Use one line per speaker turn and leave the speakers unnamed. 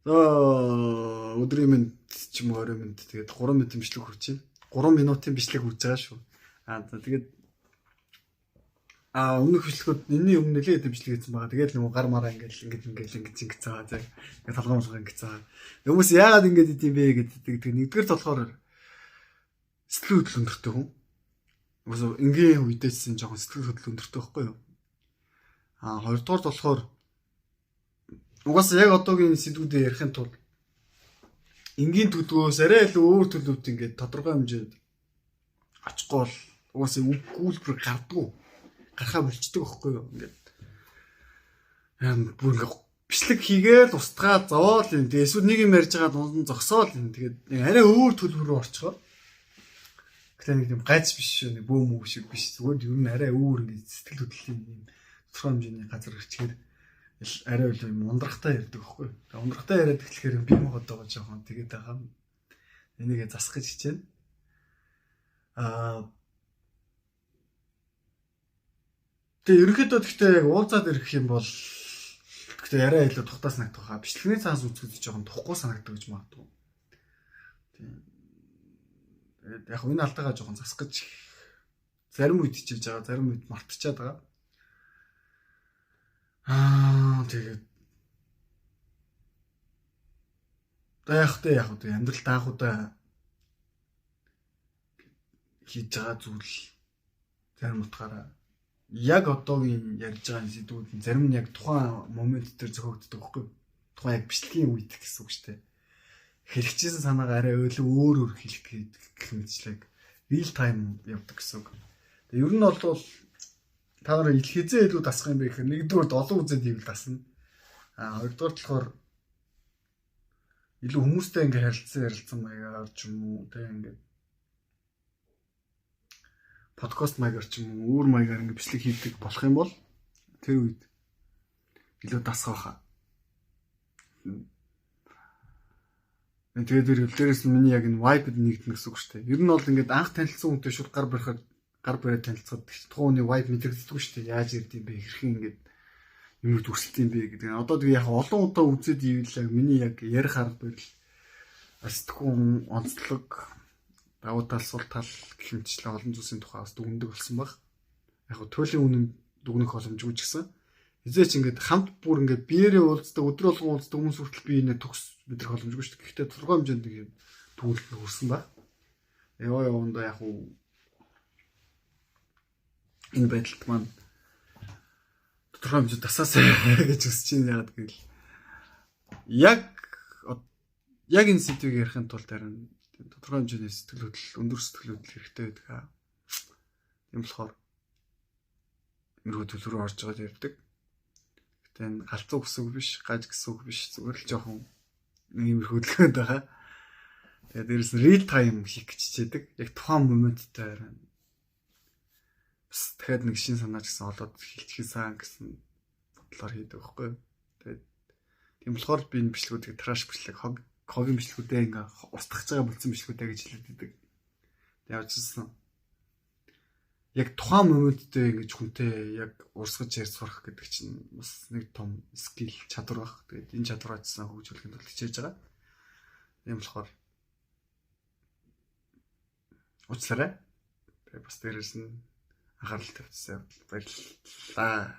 Өдрийн минут ч юм уу 20 минут тэгээд 3 минутын бичлэг хүрч байна. 3 минутын бичлэг хүрч байгаа шүү. Тэгээд өмнөх бичлэгүүд энэний өмнө нэлээд бичлэг хийсэн байгаа. Тэгээд нөгөө гар мараа ингэж байгаа тийм. Тэгээд толгоомлого ингэж байгаа. Хүмүүс яагаад ингэж идэм бэ гэдэг. Нэгдүгээр болохоор сэтгэл хөдлөл өндөртэй хүн. Уус энгийн үедээсэн жоохон сэтгэл хөдлөл өндөртэй байхгүй юу? Хоёрдугаар болохоор угаасаа яг одоогийн сэдвүүдээр ярихын тулд энгийн төдгөөс арай илүү өөр төлөвт ингээд тодорхой хэмжээнд очихгүй бол угаасаа өгүүлбэр гарахаа болчдөг байхгүй юу? Ингээд бүр ингээд бичлэг хийгээл устгаа зовоол юм. Тэгээ эсвэл нэг юм ярьж байгаа дунд нь зогсоол юм. Тэгээд арай өөр төлөв рүү орчихоо. Гэтэ нэг юм гайц биш шүү. Нэг бөөм үг шиг биш. Зүгээр ер нь арай өөр ингээд сэтгэл хөдлөлийн юм тодорхой хэмжээний газар ирчихээр арай л юм ундрахтай ярьдаг байхгүй. Тэгээ ундрахтай яриад эхлэхээр би мохотойгоо жоохон тэгээд байгаа. Энийгээ засах гэж хичээнэ. Тэгээ ерөнхийдөө гэхдээ яг уулзаад ирэх юм бол гэхдээ арай илүү тухтаа санагдах хаа. Бичлэгний цаас үзэхэд жоохон тухгүй санагддаг гэж магадгүй. Тэгээд яг энэ алдаагаа жоохон засах гэж зарим үед хичээж байгаа, зарим үед мартчихад байгаа. Тэгээд яг амьдрал даахуудаа хийж байгаа зүйл зарим утгаараа яг одоогийн ярьж байгаа сэдвүүд нь зарим нь яг тухайн момент дээр зохиогддог байхгүй. Тухайн яг бичлэгийн үед гэсэн үг шүү дээ. Хэлчихсэн санаагаа арай өөр хэлэх гэх мэтчлэг real time явдаг гэсэн үг. Тэгээ ер нь бол та нараа хизээ илүү дасах юм бэ гэхээр нэгдүгээр олон үзэд ивэл дасна. Хоёрдугаар болохоор илүү хүмүүстэй ингээ харилцсан маягаар ч юм уу тэг ингээ подкаст маягаар ч юм уу өөр маягаар ингээ бичлэг хийдэг болох юм бол тэр үед илүү дасгах. Тэгээд дээрээс нь миний яг энэ vibe нэгдэнэ гэсэн үг шүү дээ. Ер нь бол ингээ анх танилцсан хүнтэй шууд гар бариад танилцаад тухайн хүний vibe мэдэгддэг шүү дээ. Яаж ирд юм бэ? Хэрхэн ингээ юмд үрсэлт юм бэ гэдэг. Одоо тэгээ яг олон удаа үзээд ивэл яг миний яг ярих арга барил сэтгүүн онцлог давуу тал сул тал гэх мэтчлээ олон зүйлсийн тухай бас дүгндэг болсон баг. Яг төлөв үнэн дүгнэх боломжгүй ч гэсэн эзээч ингээд хамт бүр ингээд биеэрээ уулздаг өдөр болгон уулздаг хүмүүс хүртэл би энэ төгс мэдрэх боломжгүй шүү дээ. Гэхдээ тодорхой хэмжээнд нэг юм түүлэл хүрсэн баг. Явандаа яг энэ байдалд маань тодорхой хэмжээнд тасаасаа гэж хүсэж байна яагаад гэвэл яг энэ сэдвийг ярихын тулд харин тодорхой хэмжээний сэтгэл хөдлөл өндөр сэтгэл хөдлөл хэрэгтэй байдаг. Тийм болохоор мөрөө төлөв рүү орж байгаа ярьдаг. Гэтэ энэ галзуу гэсэн үг биш, гаж гэсэн үг биш. Зүгээр л жоохон нэг юм хөдөлгөөнд байгаа. Тэгээд дээрэс нь real time хийх гэж хичээдэг. Яг тухайн моменттой харин бас дахиад нэг шин санаач гэсэн олоод хилчхий сан гэсэн бодлоор хийдэг байхгүй. Тэгээд тийм болохоор би энэ бичлэгүүдийг траш бичлэг хогийн бичлэгүүдээ ингээ устгах байгаа болсон бичлэгүүдээ гэж хэлдэг. Явжсэн. Яг тухайн моменттэй ингэж хүнтэй яг урсгаж ярьж сурах гэдэг чинь бас нэг том скил чадвар баг. Тэгээд энэ чадвараа чсэн хөгжүүлэхэд бол хичээж байгаа. Тийм болохоор уучлаарай. Тэгээд бас дээрээс нь анхаарал тавьсан баярлалаа.